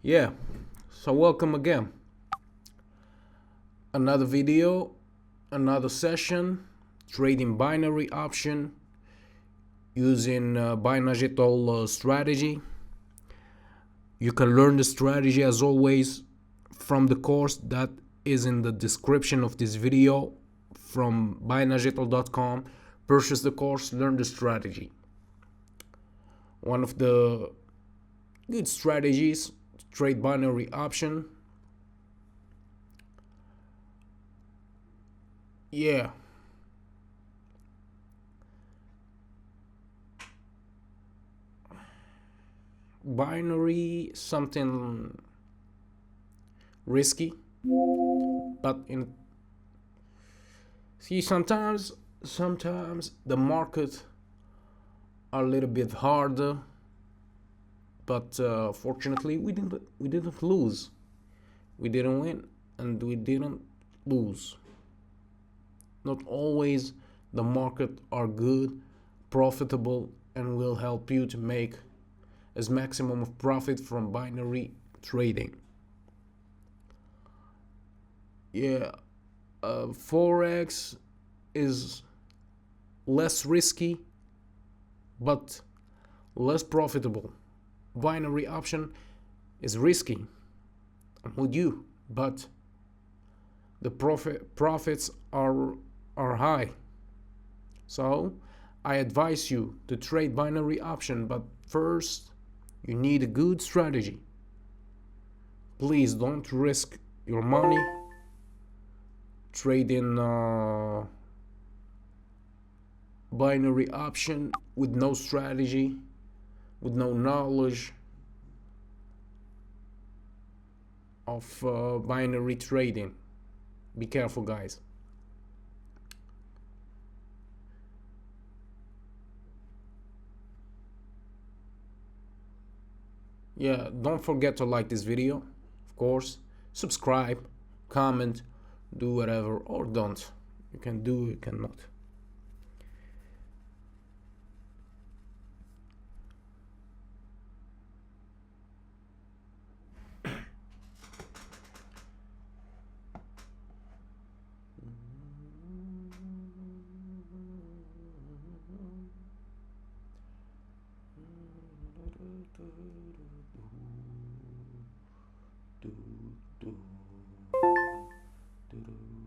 Yeah, so welcome again. Another video, another session, trading binary option using binational strategy. You can learn the strategy as always from the course that is in the description of this video from binational.com. Purchase the course, learn the strategy. One of the good strategies to trade binary option. Yeah, binary something risky, but in see sometimes the market are a little bit harder, but fortunately we didn't lose, we didn't win, and we didn't lose. Not always the market are good, profitable, and will help you to make as maximum of profit from binary trading. Yeah, forex is less risky but less profitable. Binary option is risky, I'm with you, but the profits are high. So I advise you to trade binary option, but first you need a good strategy. Please don't risk your money trading binary option with no strategy, with no knowledge of binary trading. Be careful, guys. Yeah, don't forget to like this video, of course, subscribe, comment, do whatever, or don't. You can do, you cannot. Do, do, do, do.